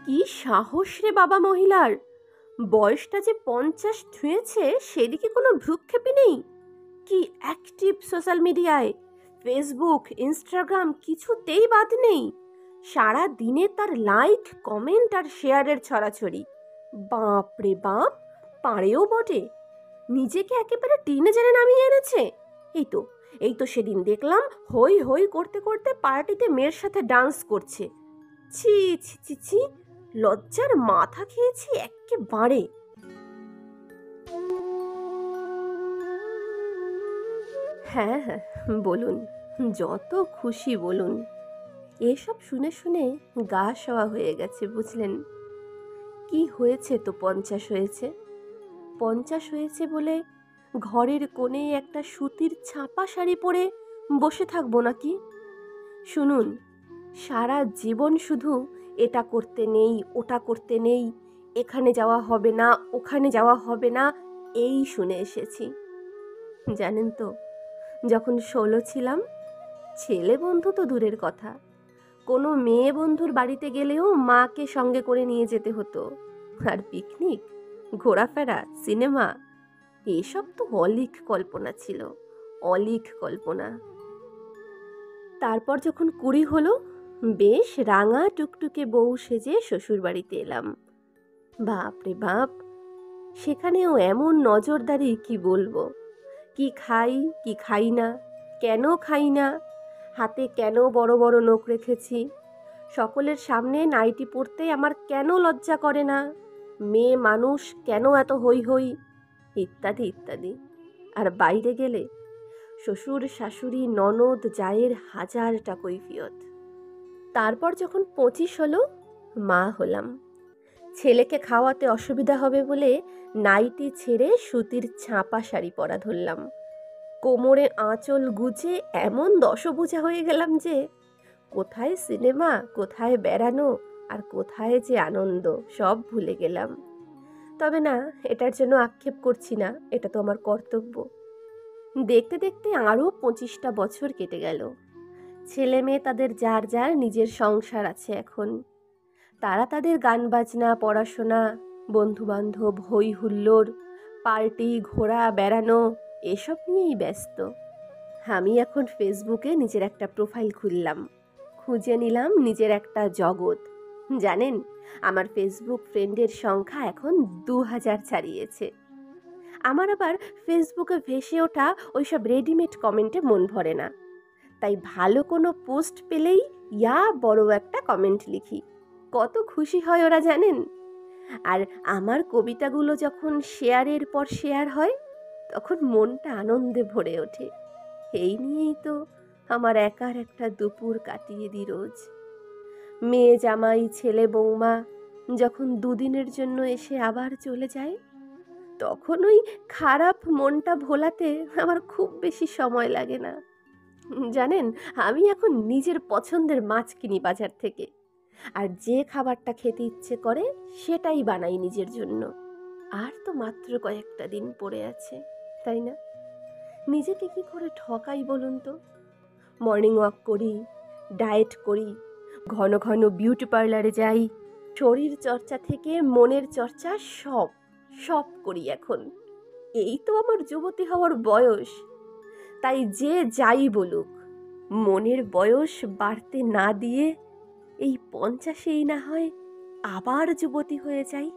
কি সাহস রে বাবা মহিলার! বয়সটা যে 50 ছুঁয়েছে সেদিকে কোনো ভ্রুক্ষেপই নেই। কি অ্যাক্টিভ সোশ্যাল মিডিয়ায়, ফেসবুক, ইনস্টাগ্রাম কিছুতেই বাদ নেই। সারা দিনে তার লাইক, কমেন্ট আর শেয়ারের ছড়াছড়ি। বাপ রে বাপ, পারেও বটে। নিজেকে একেবারে টিনেজারে নামিয়ে এনেছে। এই তো এই তো সেদিন দেখলাম হই হই করতে করতে পার্টিতে মেয়ের সাথে ডান্স করছে। ছি ছি ছি ছি, লজ্জার মাথা খেয়েছি এক্কেবারে। হ্যাঁ হ্যাঁ, বলুন, যত খুশি বলুন। এসব শুনে শুনে গা সওয়া হয়ে গেছে, বুঝলেন? কি হয়েছে তো 50 হয়েছে। 50 হয়েছে বলে ঘরের কোণে একটা সুতির ছাপা শাড়ি পরে বসে থাকবো নাকি? শুনুন, সারা জীবন শুধু এটা করতে নেই, ওটা করতে নেই, এখানে যাওয়া হবে না, ওখানে যাওয়া হবে না, এই শুনে এসেছি। জানেন তো, যখন 16 ছিলাম, ছেলে বন্ধু তো দূরের কথা, কোনো মেয়ে বন্ধুর বাড়িতে গেলেও মাকে সঙ্গে করে নিয়ে যেতে হতো। আর পিকনিক, ঘোরাফেরা, সিনেমা, এসব তো অলীক কল্পনা ছিল, অলীক কল্পনা। তারপর যখন 20 হলো, বেশ রাঙা টুকটুকে বউ সেজে শ্বশুর বাড়িতে এলাম। বাপ রে বাপ, সেখানেও এমন নজরদারি কি বলবো! কি খাই কি খাই না, কেন খাই না, হাতে কেন বড় বড় নখ রেখেছি, সকলের সামনে নাইটি পরতে আমার কেন লজ্জা করে না, মেয়ে মানুষ কেন এত হই হই, ইত্যাদি ইত্যাদি। আর বাইরে গেলে শ্বশুর শাশুড়ি ননদ জায়ের হাজারটা কৈফিয়ত। তারপর যখন 25 হলো, মা হলাম। ছেলেকে খাওয়াতে অসুবিধা হবে বলে নাইটি ছেড়ে সুতির ছাপা শাড়ি পরা ধরলাম। কোমরে আঁচল গুজে এমন দশভুজা হয়ে গেলাম যে কোথায় সিনেমা, কোথায় বেড়ানো, আর কোথায় যে আনন্দ, সব ভুলে গেলাম। তবে না, এটার জন্য আক্ষেপ করছি না, এটা তো আমার কর্তব্য। দেখতে দেখতে আরও 25টা বছর কেটে গেল। ছেলে মেয়ে তাদের যার যার নিজের সংসার আছে এখন। তারা তাদের গান বাজনা, পড়াশোনা, বন্ধু বান্ধব, হই হুল্লোড়, পার্টি, ঘোরা, বেড়ানো, এসব নিয়েই ব্যস্ত। আমি এখন ফেসবুকে নিজের একটা প্রোফাইল খুললাম, খুঁজে নিলাম নিজের একটা জগৎ। জানেন, আমার ফেসবুক ফ্রেন্ডের সংখ্যা এখন 2000 ছাড়িয়েছে। আমার আবার ফেসবুকে ভেসে ওঠা ওইসব রেডিমেড কমেন্টে মন ভরে না, তাই ভালো কোনো পোস্ট পেলেই বড় একটা কমেন্ট লিখি। কত খুশি হয় ওরা, জানেন? আর আমার কবিতাগুলো যখন শেয়ারের পর শেয়ার হয়, তখন মনটা আনন্দে ভরে ওঠে। এই নিয়েই তো আমার একার একটা দুপুর কাটিয়ে দিই রোজ। মেয়ে জামাই, ছেলে বৌমা যখন দুদিনের জন্য এসে আবার চলে যায়, তখন ওই খারাপ মনটা ভোলাতে আমার খুব বেশি সময় লাগে না। জানেন, আমি এখন নিজের পছন্দের মাছ কিনি বাজার থেকে, আর যে খাবারটা খেতে ইচ্ছে করে সেটাই বানাই নিজের জন্য। আর তো মাত্র কয়েকটা দিন পড়ে আছে, তাই না? নিজেকে কি করে ঠকাই বলুন তো? মর্নিং ওয়াক করি, ডায়েট করি, ঘন ঘন বিউটি পার্লারে যাই, শরীর চর্চা থেকে মনের চর্চা, সব সব করি এখন। এই তো আমার যুবতী হওয়ার বয়স। তাই যে যাই বলুক, মনের বয়স বাড়তে না দিয়ে এই 50-এই না হয় আবার যুবতী হয়ে যাই।